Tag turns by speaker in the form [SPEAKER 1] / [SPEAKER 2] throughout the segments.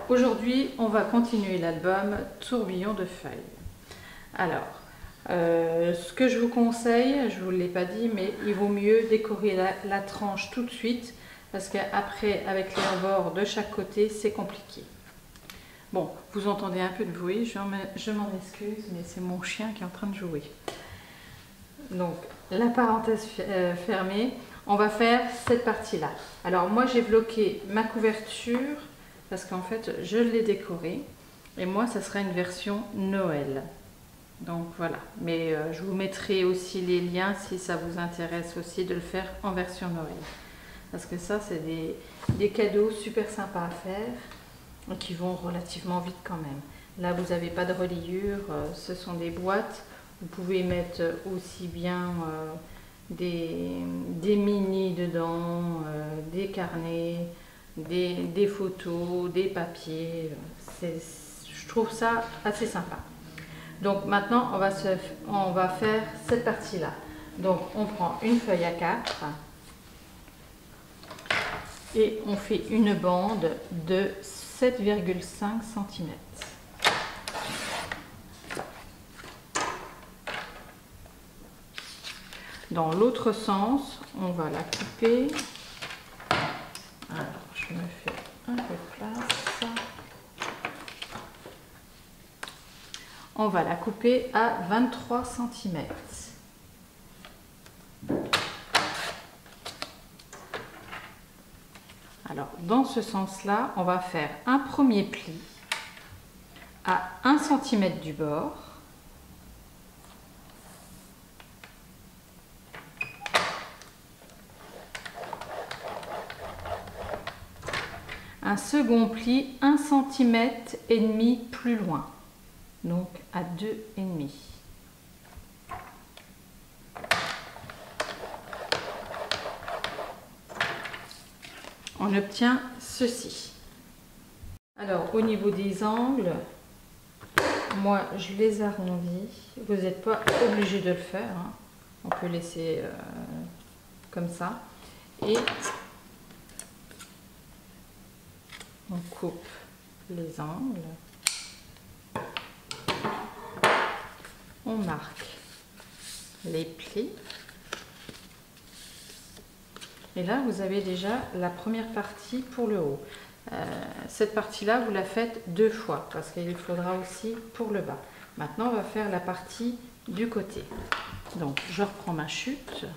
[SPEAKER 1] aujourd'hui, on va continuer l'album Tourbillon de feuilles. Alors, ce que je vous conseille, je ne vous l'ai pas dit, mais il vaut mieux décorer la tranche tout de suite parce qu'après, avec les rebords de chaque côté, c'est compliqué. Bon, vous entendez un peu de bruit, je m'en excuse, mais c'est mon chien qui est en train de jouer. Donc, la parenthèse fermée, on va faire cette partie-là. Alors, moi, j'ai bloqué ma couverture parce qu'en fait, je l'ai décorée. Et moi, ça sera une version Noël. Donc, voilà. Mais je vous mettrai aussi les liens si ça vous intéresse aussi de le faire en version Noël. Parce que ça, c'est des cadeaux super sympas à faire et qui vont relativement vite quand même. Là, vous n'avez pas de reliure, ce sont des boîtes. Vous pouvez mettre aussi bien des mini dedans, des carnets, des photos, des papiers. Je trouve ça assez sympa. Donc maintenant, on va faire cette partie-là. Donc on prend une feuille à 4 et on fait une bande de 7,5 cm. Dans l'autre sens, on va la couper. Alors, je me fais un peu de place. On va la couper à 23 cm. Alors, dans ce sens-là, on va faire un premier pli à 1 cm du bord. Un second pli 1 cm et demi plus loin, donc à 2,5. On obtient ceci. Alors au niveau des angles, moi je les arrondis. Vous n'êtes pas obligé de le faire, hein. On peut laisser comme ça. Et on coupe les angles, on marque les plis et là vous avez déjà la première partie pour le haut. Cette partie là vous la faites 2 fois parce qu'il faudra aussi pour le bas. Maintenant on va faire la partie du côté. Donc je reprends ma chute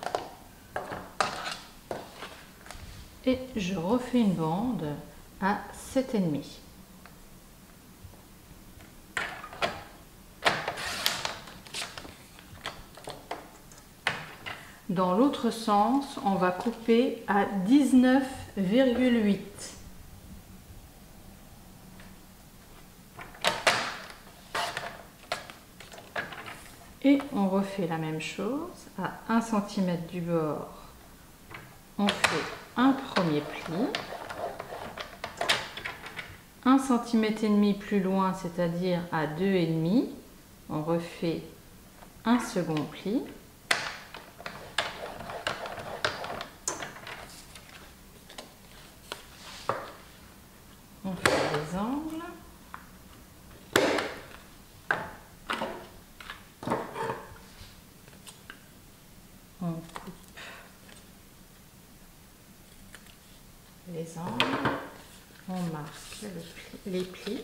[SPEAKER 1] et je refais une bande à 7,5. Dans l'autre sens, on va couper à 19,8. Et on refait la même chose à 1 cm du bord. On fait un premier pli. 1 cm et demi plus loin, c'est-à-dire à 2,5, on refait un second pli. On fait les angles. On coupe les angles. On marque les plis.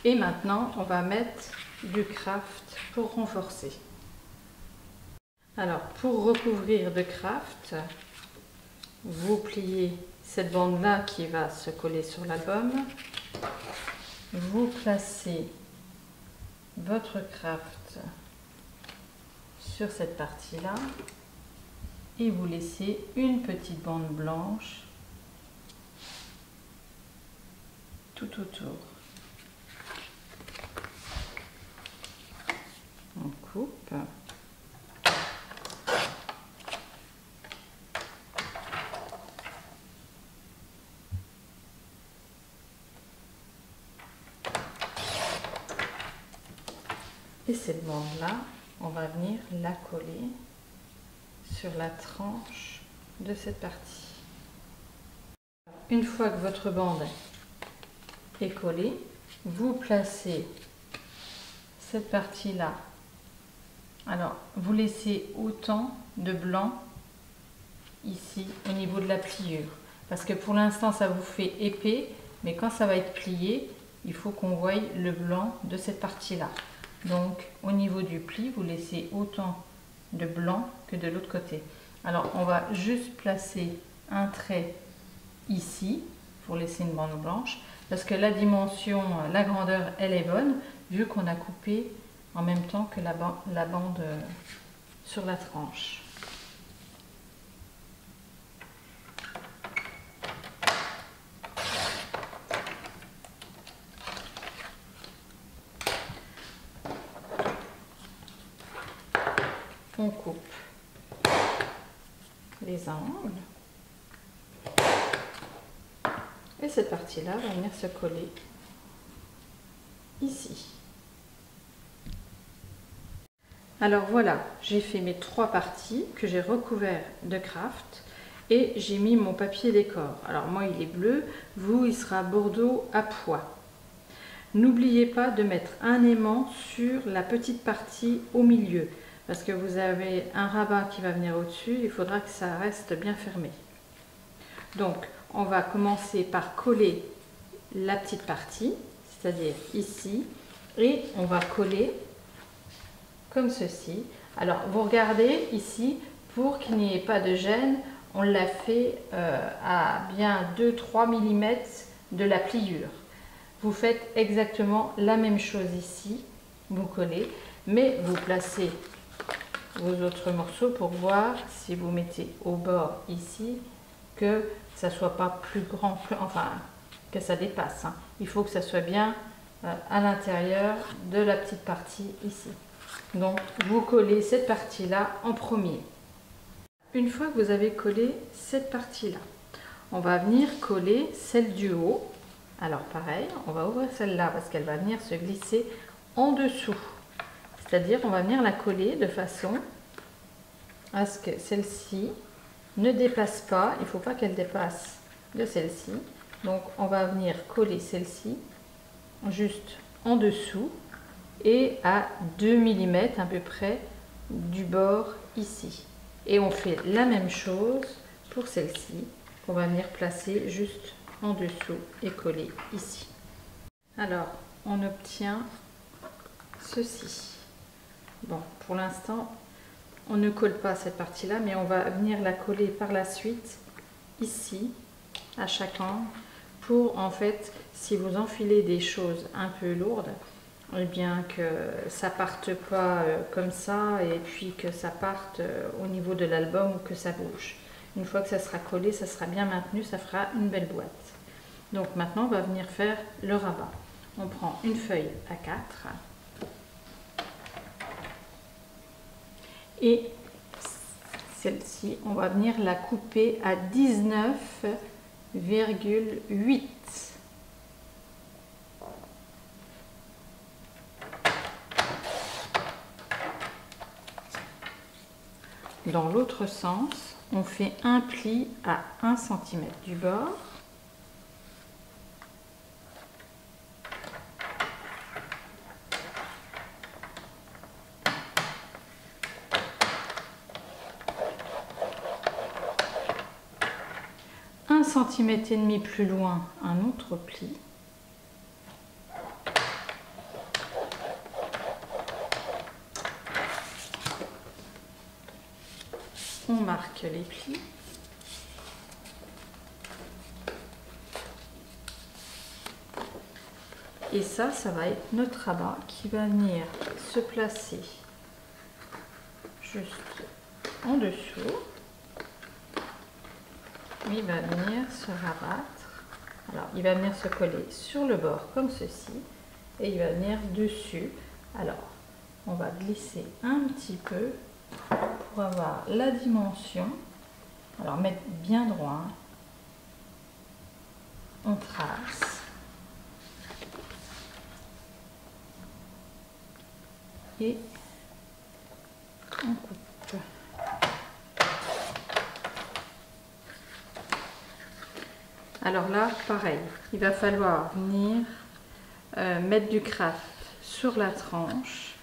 [SPEAKER 1] Et maintenant, on va mettre du craft pour renforcer. Alors, pour recouvrir de craft, vous pliez cette bande-là qui va se coller sur l'album. Vous placez votre craft sur cette partie-là. Et vous laissez une petite bande blanche tout autour. On coupe. Et cette bande-là, on va venir la coller sur la tranche de cette partie. une fois que votre bande est collée, vous placez cette partie-là. Alors, vous laissez autant de blanc ici au niveau de la pliure. Parce que pour l'instant, ça vous fait épais, mais quand ça va être plié, il faut qu'on voie le blanc de cette partie-là. Donc, au niveau du pli, vous laissez autant de blanc que de l'autre côté. Alors, on va juste placer un trait ici pour laisser une bande blanche. Parce que la dimension, la grandeur, elle est bonne, vu qu'on a coupé en même temps que la bande sur la tranche. On coupe les angles et cette partie-là va venir se coller ici. Alors voilà, j'ai fait mes 3 parties que j'ai recouvert de craft et j'ai mis mon papier décor. Alors moi il est bleu, vous il sera bordeaux à pois. N'oubliez pas de mettre un aimant sur la petite partie au milieu parce que vous avez un rabat qui va venir au-dessus, il faudra que ça reste bien fermé. Donc on va commencer par coller la petite partie, c'est-à-dire ici, et on va coller comme ceci. Alors vous regardez ici, pour qu'il n'y ait pas de gêne, on l'a fait à bien 2-3 mm de la pliure. Vous faites exactement la même chose ici, vous collez, mais vous placez vos autres morceaux pour voir si vous mettez au bord ici, que ça soit pas plus grand, enfin que ça dépasse, hein. Il faut que ça soit bien à l'intérieur de la petite partie ici. Donc vous collez cette partie là en premier. Une fois que vous avez collé cette partie là, on va venir coller celle du haut. Alors pareil, on va ouvrir celle-là parce qu'elle va venir se glisser en dessous. C'est-à-dire on va venir la coller de façon à ce que celle-ci ne dépasse pas. Il ne faut pas qu'elle dépasse de celle-ci. Donc on va venir coller celle-ci juste en dessous et à 2 mm à peu près du bord ici. Et on fait la même chose pour celle-ci qu'on va venir placer juste en dessous et coller ici. Alors on obtient ceci. Bon, pour l'instant on ne colle pas cette partie là, mais on va venir la coller par la suite ici à chaque angle pour, en fait, si vous enfilez des choses un peu lourdes, eh bien que ça parte pas comme ça et puis que ça parte au niveau de l'album ou que ça bouge. Une fois que ça sera collé, ça sera bien maintenu, ça fera une belle boîte. Donc maintenant on va venir faire le rabat. On prend une feuille A4 et celle-ci on va venir la couper à 19,8. Dans l'autre sens, on fait un pli à 1 cm du bord. Un centimètre et demi plus loin, un autre pli. On marque les plis. Et ça va être notre rabat qui va venir se placer juste en dessous. Il va venir se rabattre. Alors, il va venir se coller sur le bord comme ceci. Et il va venir dessus. Alors, on va glisser un petit peu pour avoir la dimension. Alors mettre bien droit, on trace et on coupe. Alors là, pareil, il va falloir venir mettre du craft sur la tranche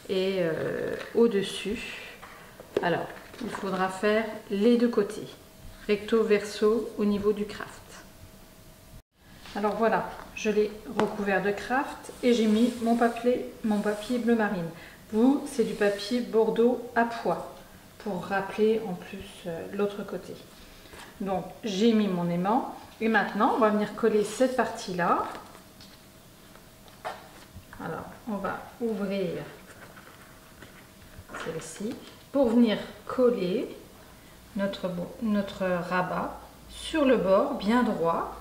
[SPEAKER 1] et au-dessus. Alors, il faudra faire les deux côtés, recto verso au niveau du craft. Alors voilà, je l'ai recouvert de craft et j'ai mis mon papier bleu marine. Vous, c'est du papier bordeaux à pois pour rappeler en plus l'autre côté. Donc j'ai mis mon aimant et maintenant on va venir coller cette partie-là. Alors on va ouvrir celle-ci pour venir coller notre rabat sur le bord bien droit,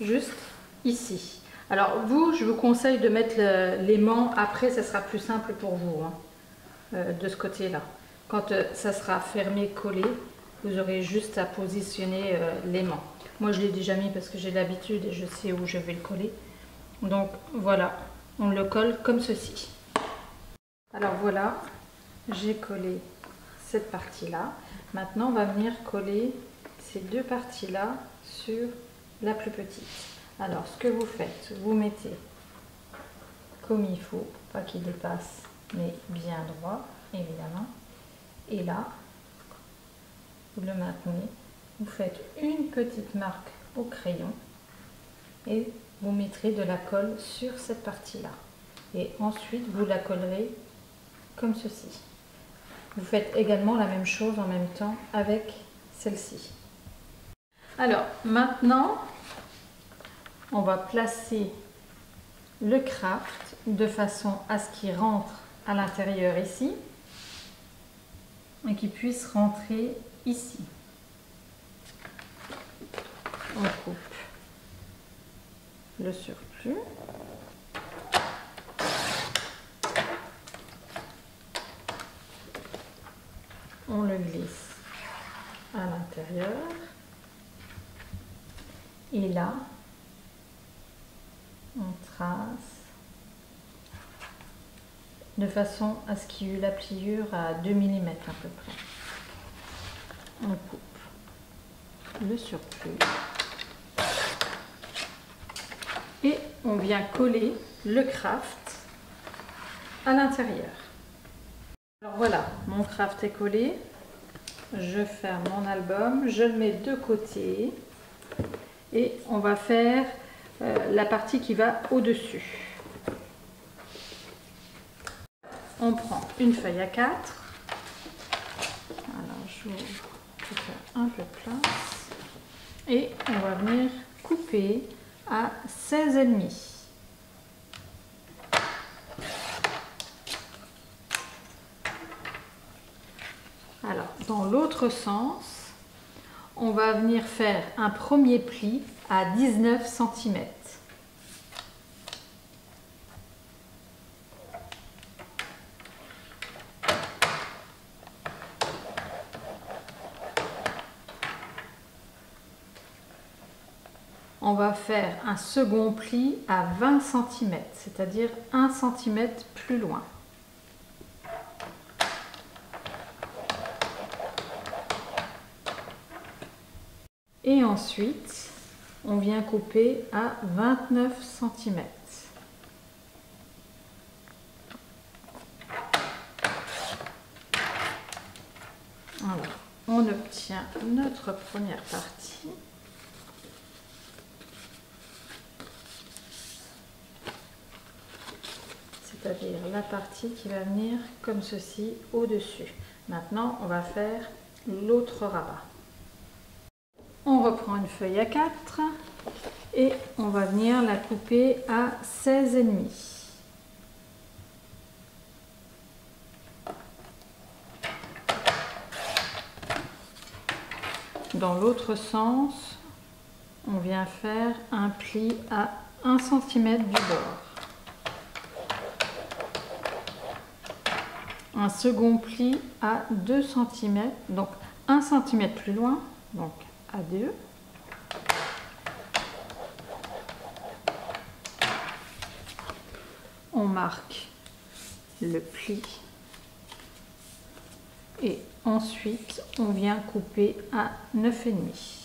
[SPEAKER 1] juste ici. Alors vous, je vous conseille de mettre l'aimant après, ça sera plus simple pour vous, hein, de ce côté-là. Quand ça sera fermé, collé, vous aurez juste à positionner l'aimant. Moi je l'ai déjà mis parce que j'ai l'habitude et je sais où je vais le coller. Donc voilà, on le colle comme ceci. Alors voilà, j'ai collé cette partie-là. Maintenant on va venir coller ces deux parties-là sur la plus petite. Alors ce que vous faites, vous mettez comme il faut, pas qu'il dépasse, mais bien droit évidemment. Et là, vous le maintenez, vous faites une petite marque au crayon et vous mettrez de la colle sur cette partie-là. Et ensuite, vous la collerez comme ceci. Vous faites également la même chose en même temps avec celle-ci. Alors, maintenant, on va placer le craft de façon à ce qu'il rentre à l'intérieur ici et qu'il puisse rentrer ici. On coupe le surplus. On le glisse à l'intérieur. Et là, on trace de façon à ce qu'il y ait la pliure à 2 mm à peu près. On coupe le surplus et on vient coller le craft à l'intérieur. Alors voilà, mon craft est collé. Je ferme mon album, je le mets de côté et on va faire la partie qui va au-dessus. On prend une feuille A4. Alors j'ouvre pour faire un peu de place. Et on va venir couper à 16,5. Alors dans l'autre sens, on va venir faire un premier pli à 19 cm. On va faire un second pli à 20 cm, c'est-à-dire 1 cm plus loin. Et ensuite, on vient couper à 29 cm. Alors, on obtient notre première partie. C'est-à-dire la partie qui va venir comme ceci au-dessus. Maintenant, on va faire l'autre rabat. On reprend une feuille A4 et on va venir la couper à 16,5. Dans l'autre sens, on vient faire un pli à 1 cm du bord. Un second pli à 2 cm, donc 1 cm plus loin, donc à 2. On marque le pli et ensuite on vient couper à 9,5.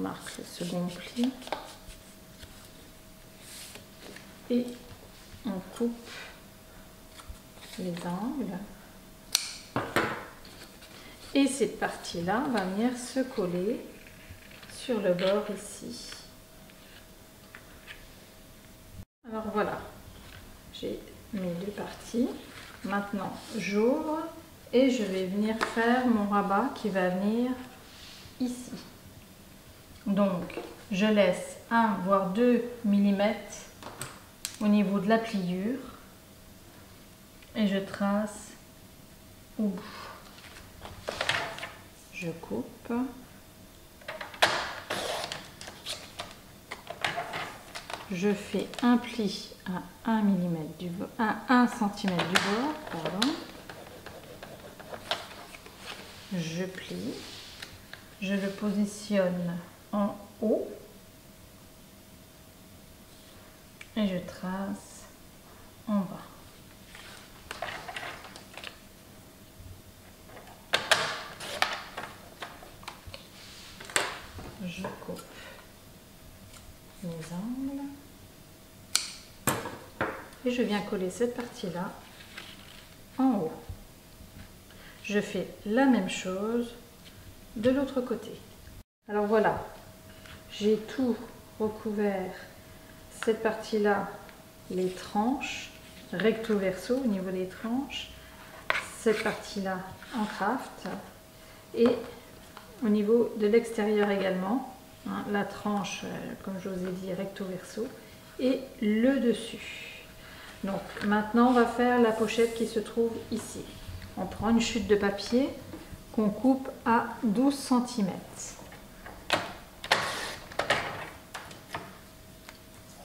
[SPEAKER 1] marque le second pli et on coupe les angles. Et cette partie-là va venir se coller sur le bord ici. Alors voilà, j'ai mes deux parties. Maintenant, j'ouvre et je vais venir faire mon rabat qui va venir ici. Donc, je laisse 1 voire 2 mm au niveau de la pliure et je trace au bout. Je coupe. Je fais un pli à 1 mm à 1 cm du bord, pardon. Je plie, je le positionne en haut et je trace en bas. Je coupe les angles et je viens coller cette partie-là en haut. Je fais la même chose de l'autre côté. Alors voilà, j'ai tout recouvert, cette partie-là, les tranches, recto verso au niveau des tranches, cette partie-là en craft et au niveau de l'extérieur également, hein, la tranche, comme je vous ai dit, recto verso et le dessus. Donc maintenant on va faire la pochette qui se trouve ici. On prend une chute de papier qu'on coupe à 12 cm.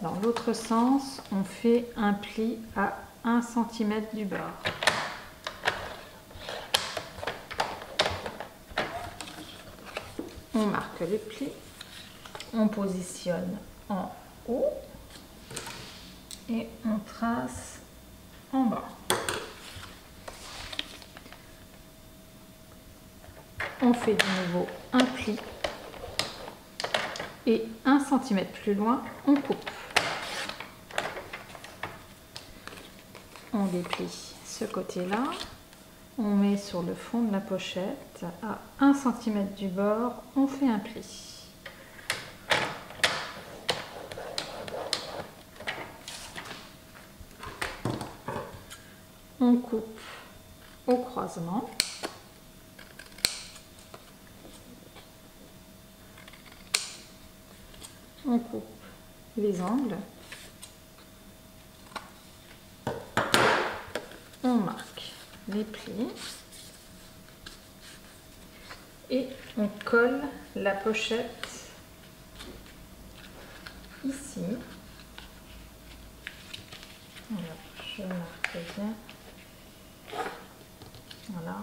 [SPEAKER 1] Dans l'autre sens, on fait un pli à 1 cm du bord. On marque le pli, on positionne en haut et on trace en bas. On fait de nouveau un pli et 1 cm plus loin, on coupe. On déplie ce côté-là, on met sur le fond de la pochette à 1 cm du bord, on fait un pli. On coupe au croisement. On coupe les angles. On marque les plis. Et on colle la pochette ici. Voilà, je marque bien. Voilà.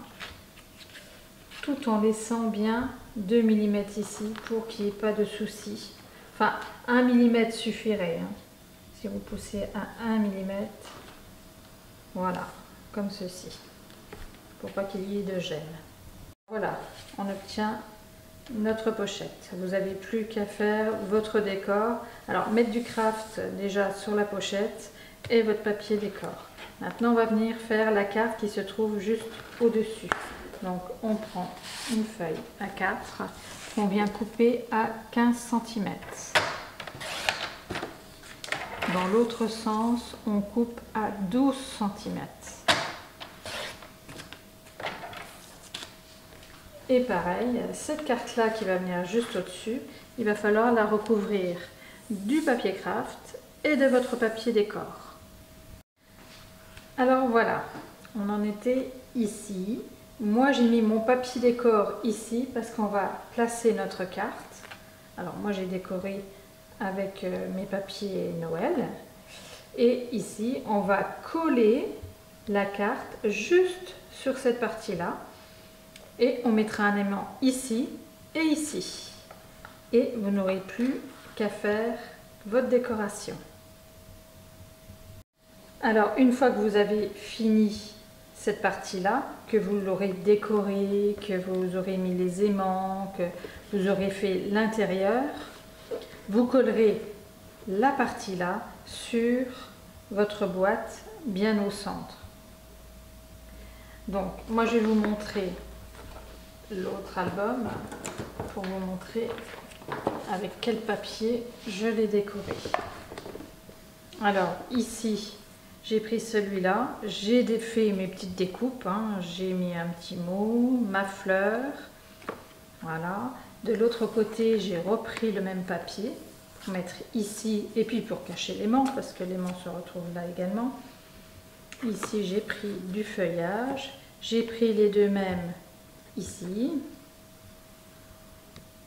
[SPEAKER 1] Tout en laissant bien 2 mm ici pour qu'il n'y ait pas de souci. Enfin, 1 mm suffirait. Hein. Si vous poussez à 1 mm, voilà, comme ceci, pour pas qu'il y ait de gêne. Voilà, on obtient notre pochette. Vous n'avez plus qu'à faire votre décor. Alors, mettre du craft déjà sur la pochette et votre papier décor. Maintenant, on va venir faire la carte qui se trouve juste au-dessus. Donc, on prend une feuille A4 qu'on vient couper à 15 cm. Dans l'autre sens, on coupe à 12 cm. Et pareil, cette carte-là qui va venir juste au-dessus, il va falloir la recouvrir du papier craft et de votre papier décor. Alors voilà, on en était ici. Moi, j'ai mis mon papier décor ici parce qu'on va placer notre carte. Alors moi, j'ai décoré avec mes papiers Noël. Et ici, on va coller la carte juste sur cette partie-là. Et on mettra un aimant ici et ici. Et vous n'aurez plus qu'à faire votre décoration. Alors, une fois que vous avez fini cette partie-là, que vous l'aurez décorée, que vous aurez mis les aimants, que vous aurez fait l'intérieur, vous collerez la partie là sur votre boîte bien au centre. Donc moi je vais vous montrer l'autre album pour vous montrer avec quel papier je l'ai décoré. Alors ici j'ai pris celui-là, j'ai fait mes petites découpes, hein. J'ai mis un petit mot, ma fleur, voilà. De l'autre côté j'ai repris le même papier pour mettre ici et puis pour cacher l'aimant parce que l'aimant se retrouve là également. Ici j'ai pris du feuillage, j'ai pris les deux mêmes ici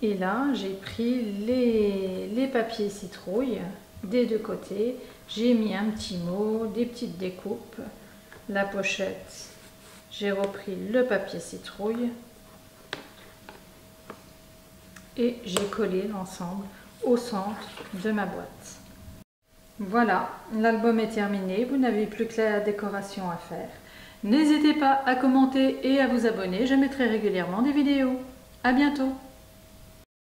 [SPEAKER 1] et là j'ai pris les papiers citrouille des deux côtés. J'ai mis un petit mot, des petites découpes, la pochette, j'ai repris le papier citrouille et j'ai collé l'ensemble au centre de ma boîte. Voilà, l'album est terminé, vous n'avez plus que la décoration à faire. N'hésitez pas à commenter et à vous abonner, je mettrai régulièrement des vidéos. À bientôt!